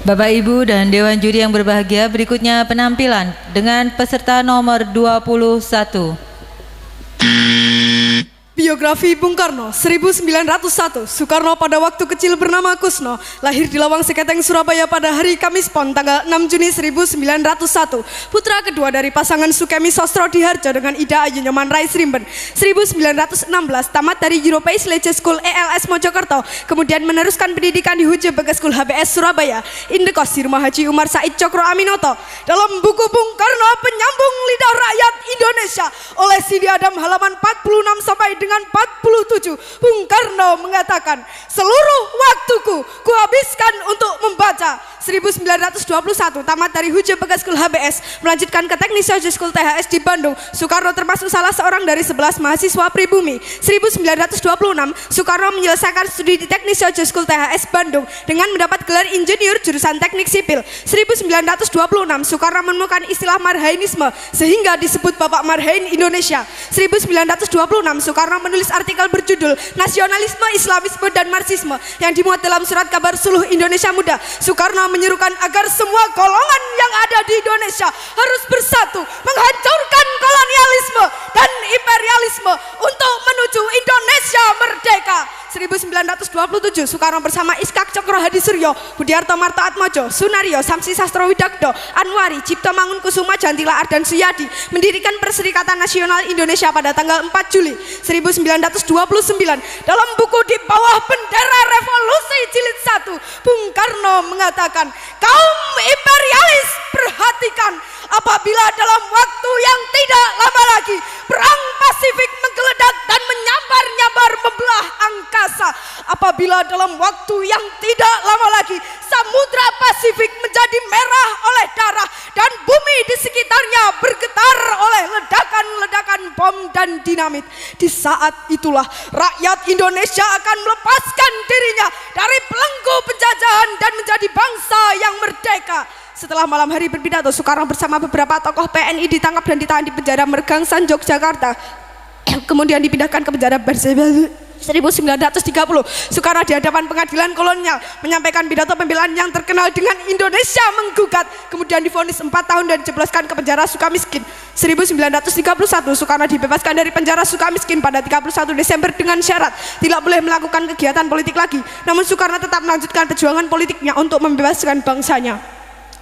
Bapak Ibu dan Dewan Juri yang berbahagia, berikutnya penampilan dengan peserta nomor 21. Biografi Bung Karno, 1901. Soekarno pada waktu kecil bernama Kusno, lahir di Lawang Seketeng, Surabaya pada hari Kamis Pon tanggal 6 Juni 1901. Putra kedua dari pasangan Sukemi Sostro Diharjo dengan Ida Ayu Nyoman Rais Rimben. 1916 tamat dari European Leisure School ELS Mojokerto, kemudian meneruskan pendidikan di Huje Bagas School HBS Surabaya. Indekos di Rumah Haji Umar Said Cokro Aminoto. Dalam buku Bung Karno Penyambung Lidah Rakyat Indonesia oleh Sidi Adam halaman 46 sampai dengan 47, Bung Karno mengatakan, seluruh waktuku kuhabiskan untuk membaca. 1921 tamat dari Huje Bagas School HBS, melanjutkan ke Teknik Social School THS di Bandung. Soekarno termasuk salah seorang dari 11 mahasiswa pribumi. 1926 Soekarno menyelesaikan studi di Teknik Social School THS Bandung dengan mendapat gelar insinyur jurusan Teknik Sipil. 1926 Soekarno menemukan istilah Marhainisme sehingga disebut Bapak Marhain Indonesia. 1926 Soekarno menulis artikel berjudul Nasionalisme, Islamisme, dan Marxisme yang dimuat dalam surat kabar Suluh Indonesia Muda. Soekarno menyerukan agar semua golongan yang ada di Indonesia harus bersatu menghancurkan kolonialisme dan imperialisme untuk menuju Indonesia merdeka. 1927 Soekarno bersama Iskak Cokro Hadi Suryo, Budiarto Marto Atmojo, Sunario, Samsi Sastro Widakdo, Anwari, Cipto Mangunkusuma, Jantila Ardan Suyadi mendirikan Perserikatan Nasional Indonesia pada tanggal 4 Juli 1929. Dalam buku Di Bawah Bendera Revolusi Jilid 1, Bung Karno mengatakan, kaum imperialis perhatikan, apabila dalam waktu yang tidak lama lagi perang Pasifik menggeledak dan menyambar-nyambar membelah angkasa, apabila dalam waktu yang tidak lama lagi Samudra Pasifik menjadi merah oleh darah dan bumi di sekitarnya bergetar oleh ledakan-ledakan bom dan dinamit, di saat itulah rakyat Indonesia akan melepaskan dirinya dari belenggu penjajahan dan menjadi bangsa yang merdeka. Setelah malam hari berpidato, Soekarno bersama beberapa tokoh PNI ditangkap dan ditahan di penjara Mergangsan, Yogyakarta. Kemudian dipindahkan ke penjara Bersebel. 1930 Soekarno di hadapan pengadilan kolonial menyampaikan pidato pembelaan yang terkenal dengan Indonesia menggugat, kemudian divonis 4 tahun dan dijebloskan ke penjara Sukamiskin. 1931 Soekarno dibebaskan dari penjara Sukamiskin pada 31 Desember dengan syarat tidak boleh melakukan kegiatan politik lagi, namun Soekarno tetap melanjutkan perjuangan politiknya untuk membebaskan bangsanya.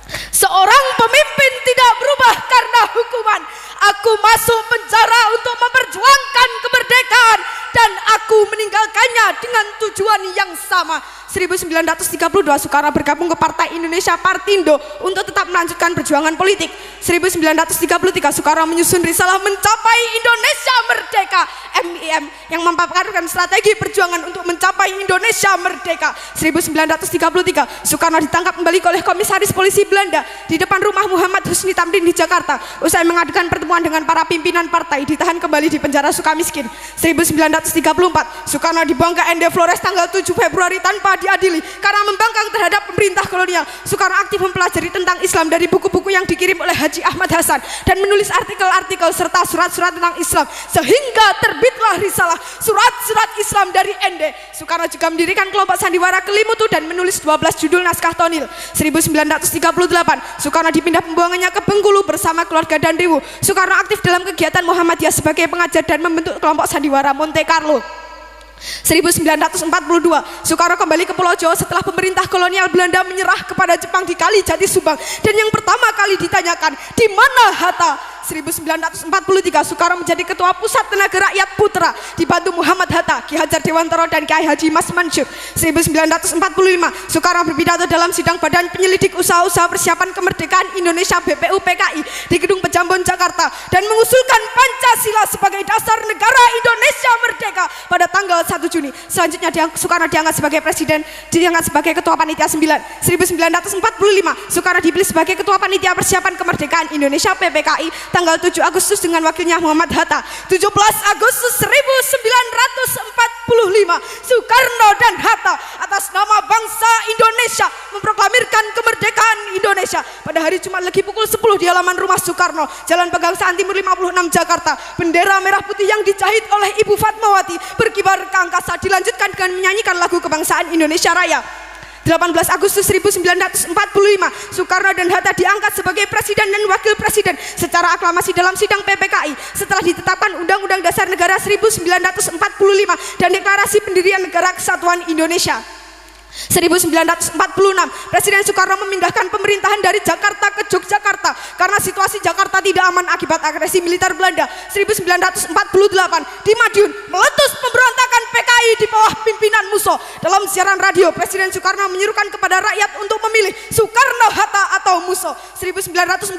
Seorang pemimpin tidak berubah karena hukuman. Aku masuk penjara untuk memperjuangkan kemerdekaan dan aku meninggalkannya dengan tujuan yang sama. 1932 Soekarno bergabung ke Partai Indonesia Partindo untuk tetap melanjutkan perjuangan politik. 1933 Soekarno menyusun risalah Mencapai Indonesia Merdeka (MIM) yang memaparkan strategi perjuangan untuk mencapai Indonesia merdeka. 1933 Soekarno ditangkap kembali oleh komisaris polisi Belanda di depan rumah Muhammad Husni Tamrin di Jakarta. Usai mengadakan pertemuan dengan para pimpinan partai, ditahan kembali di penjara Sukamiskin. 1934 Soekarno dibuang ke ND Flores tanggal 7 Februari tanpa diadili karena membangkang terhadap pemerintah kolonial. Soekarno aktif mempelajari tentang Islam dari buku-buku yang dikirim oleh Haji Ahmad Hasan dan menulis artikel-artikel serta surat-surat tentang Islam sehingga terbitlah risalah Surat-surat Islam dari ND. Soekarno juga mendirikan kelompok sandiwara Kelimutu dan menulis 12 judul naskah tonil. 1938 Soekarno dipindah pembuangannya ke Bengkulu bersama keluarga dan Dewu. Soekarno aktif dalam kegiatan Muhammadiyah sebagai pengajar dan membentuk kelompok sandiwara Monte Carlo. 1942 Soekarno kembali ke Pulau Jawa setelah pemerintah kolonial Belanda menyerah kepada Jepang di Kali Jati Subang, dan yang pertama kali ditanyakan, di mana Hatta? 1943 Soekarno menjadi ketua Pusat Tenaga Rakyat Putra dibantu Muhammad Hatta, Ki Hajar Dewantara dan Kiai Haji Mas Mansur. 1945 Soekarno berpidato dalam sidang Badan Penyelidik Usaha-usaha Persiapan Kemerdekaan Indonesia BPUPKI di Gedung Pejambon Jakarta dan mengusulkan Pancasila sebagai dasar negara Indonesia merdeka pada tanggal 1 Juni. Selanjutnya Soekarno diangkat sebagai presiden, diangkat sebagai ketua panitia 9. 1945 Soekarno dipilih sebagai ketua panitia persiapan kemerdekaan Indonesia PPKI tanggal 7 Agustus dengan wakilnya Muhammad Hatta. 17 Agustus 1945 Soekarno dan Hatta atas nama bangsa Indonesia memproklamirkan kemerdekaan Indonesia. Pada hari Jumat Legi pukul 10 di halaman rumah Soekarno, Jalan Pegangsaan Timur 56 Jakarta, bendera merah putih yang dijahit oleh Ibu Fatmawati berkibar ke angkasa, dilanjutkan dengan menyanyikan lagu kebangsaan Indonesia Raya. 18 Agustus 1945, Soekarno dan Hatta diangkat sebagai presiden dan wakil presiden secara aklamasi dalam sidang PPKI setelah ditetapkan Undang-Undang Dasar Negara 1945 dan Deklarasi Pendirian Negara Kesatuan Indonesia. 1946, Presiden Soekarno memindahkan pemerintahan dari Jakarta ke Yogyakarta karena situasi Jakarta tidak aman akibat agresi militer Belanda. 1948, di Madiun meletus pemberontakan PKI di bawah pimpinan Musso. Dalam siaran radio, Presiden Soekarno menyuruhkan kepada rakyat untuk memilih Soekarno, Hatta atau Musso. 1948,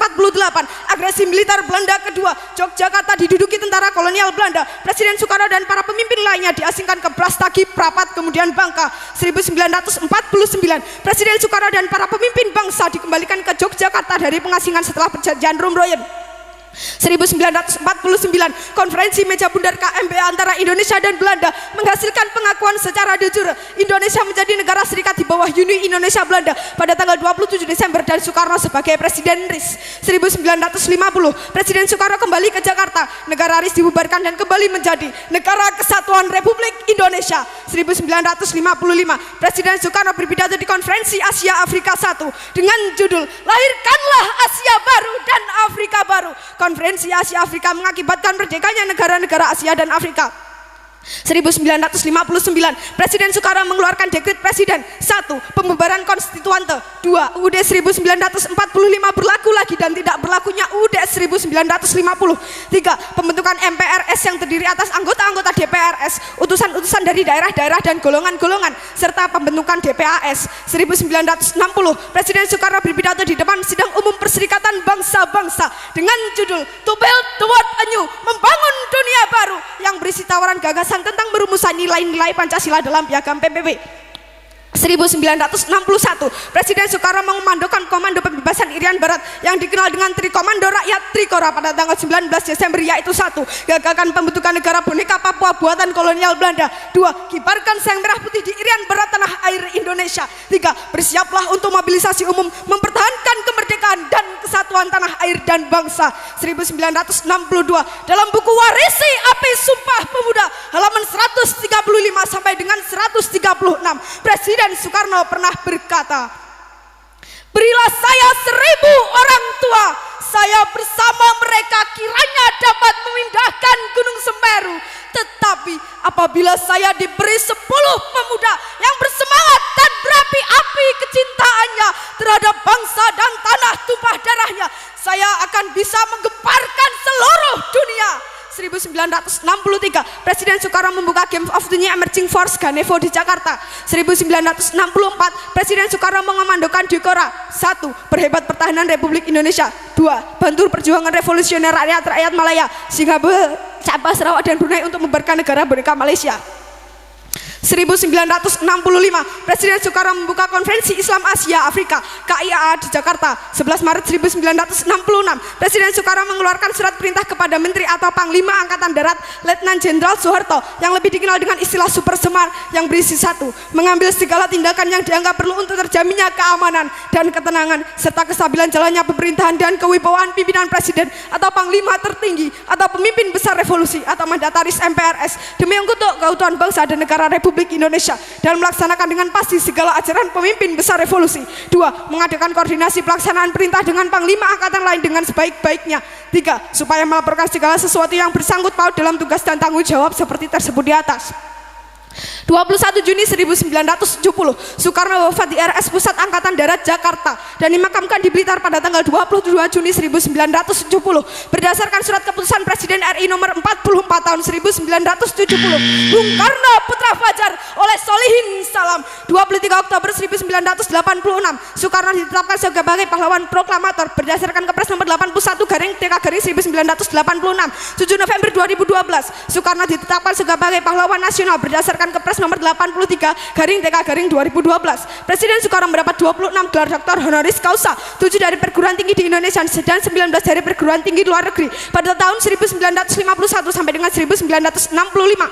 agresi militer Belanda kedua, Yogyakarta diduduki tentara kolonial Belanda. Presiden Soekarno dan para pemimpin lainnya diasingkan ke Brastagi, Prapat, kemudian Bangka. 1949, Presiden Soekarno dan para pemimpin bangsa dikembalikan ke Yogyakarta dari pengasingan setelah perjanjian Rumroyen. 1949, konferensi meja bundar KMB antara Indonesia dan Belanda menghasilkan pengakuan secara de jure Indonesia menjadi negara serikat di bawah Uni Indonesia Belanda pada tanggal 27 Desember dan Soekarno sebagai Presiden RIS. 1950, Presiden Soekarno kembali ke Jakarta, negara RIS dibubarkan dan kembali menjadi Negara Kesatuan Republik Indonesia. 1955, Presiden Soekarno berpidato di konferensi Asia Afrika I dengan judul Lahirkanlah Asia Baru dan Afrika Baru. Konferensi Asia Afrika mengakibatkan merdekanya negara-negara Asia dan Afrika. 1959, Presiden Soekarno mengeluarkan dekret Presiden 1. Pembubaran konstituante. 2. UUD 1945 berlaku lagi dan tidak berlakunya UUD 1950. 3. Pembentukan MPRS yang terdiri atas anggota-anggota DPRS, utusan-utusan dari daerah-daerah dan golongan-golongan, serta pembentukan DPAS. 1960, Presiden Soekarno berpidato di depan Sidang Umum Perserikatan Bangsa-Bangsa dengan judul To Build the World Anew, membangun dunia baru, yang berisi tawaran gagasan tentang merumusan nilai-nilai Pancasila dalam piagam PBB. 1961, Presiden Soekarno mengomandokan Komando Pembebasan Irian Barat yang dikenal dengan Trikomando Rakyat Trikora pada tanggal 19 Desember, yaitu 1. Gagakan pembentukan negara boneka Papua buatan kolonial Belanda. 2. Kibarkan sang merah putih di Irian Barat tanah air Indonesia. 3. Bersiaplah untuk mobilisasi umum mempertahankan kemerdekaan dan kesatuan tanah air dan bangsa. 1962, dalam buku Warisi Api Sumpah Pemuda halaman 135 sampai dengan 136, Presiden Soekarno pernah berkata, berilah saya 1000 orang tua, saya bersama mereka kiranya dapat memindahkan Gunung Semeru. Tetapi apabila saya diberi 10 pemuda yang bersemangat dan berapi-api kecintaannya terhadap bangsa dan tanah tumpah darahnya, saya akan bisa menggemparkan seluruh dunia. 1963, Presiden Soekarno membuka Game of the New Emerging Force Ganevo di Jakarta. 1964, Presiden Soekarno mengomandokan Dikora. 1. Perhebat pertahanan Republik Indonesia. 2. Bantu perjuangan revolusioner rakyat Malaya, Singapura, Sabah, Sarawak dan Brunei untuk membubarkan negara boneka Malaysia. 1965, Presiden Soekarno membuka Konferensi Islam Asia Afrika KIAA di Jakarta. 11 Maret 1966, Presiden Soekarno mengeluarkan surat perintah kepada Menteri atau Panglima Angkatan Darat Letnan Jenderal Soeharto yang lebih dikenal dengan istilah Super Semar, yang berisi 1. Mengambil segala tindakan yang dianggap perlu untuk terjaminnya keamanan dan ketenangan serta kestabilan jalannya pemerintahan dan kewibawaan pimpinan Presiden atau Panglima tertinggi atau pemimpin besar revolusi atau mandataris MPRS demi untuk keutuhan bangsa dan negara Republik Indonesia dan melaksanakan dengan pasti segala ajaran pemimpin besar revolusi. 2. Mengadakan koordinasi pelaksanaan perintah dengan Panglima Angkatan lain dengan sebaik-baiknya. 3. Supaya melaporkan segala sesuatu yang bersangkut paut dalam tugas dan tanggung jawab seperti tersebut di atas. 21 Juni 1970, Soekarno wafat di RS Pusat Angkatan Darat Jakarta dan dimakamkan di Blitar pada tanggal 22 Juni 1970 berdasarkan surat keputusan Presiden RI nomor 44 tahun 1970. Bung Karno Putra Fajar oleh Solihin Salam. 23 Oktober 1986, Soekarno ditetapkan sebagai pahlawan proklamator berdasarkan Kepres nomor 81/TK/1986. 7 November 2012, Soekarno ditetapkan sebagai pahlawan nasional berdasarkan Kepres nomor 83/TK/2012. Presiden Soekarno mendapat 26 gelar doktor honoris causa, 7 dari perguruan tinggi di Indonesia dan 19 dari perguruan tinggi luar negeri pada tahun 1951 sampai dengan 1965.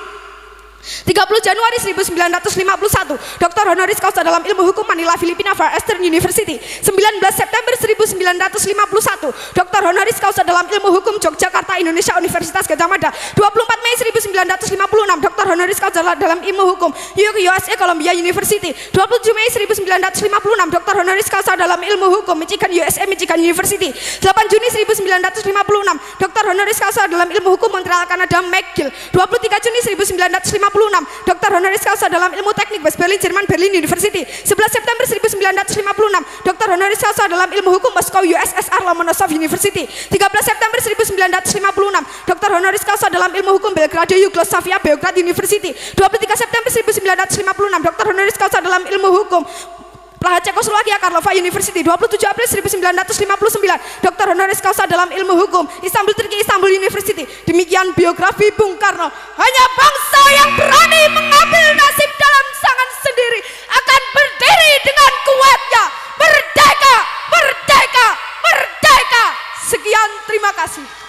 30 Januari 1951, Dr. Honoris Causa dalam ilmu hukum Manila, Filipina, Far Eastern University. 19 September 1951, Dr. Honoris Causa dalam ilmu hukum Yogyakarta, Indonesia, Universitas Gadjah Mada. 24 Mei 1956, Dr. Honoris Causa dalam ilmu hukum USA, Columbia University. 27 Mei 1956, Dr. Honoris Causa dalam ilmu hukum Michigan, USA, Michigan University. 8 Juni 1956, Dr. Honoris Causa dalam ilmu hukum Montreal, Kanada, McGill. 23 Juni 1956, Dr. Honoris Causa dalam ilmu teknik West Berlin, Jerman, Berlin University. 11 September 1956, Dr. Honoris Causa dalam ilmu hukum Moskow, USSR, Lomonosov University. 13 September 1956, Dr. Honoris Causa dalam ilmu hukum Belgrade, Yugoslavia, Beograd University. 23 September 1956, Dr. Honoris Causa dalam ilmu hukum Praha, Cekoslovakia, Karlova University. 27 April 1959, Dr. Honoris Causa dalam ilmu hukum Istanbul, Turki, Istanbul University. Demikian biografi Bung Karno. Hanya bangsa yang berani mengambil nasib dalam tangan sendiri akan berdiri dengan kuatnya. Merdeka, merdeka, merdeka. Sekian, terima kasih.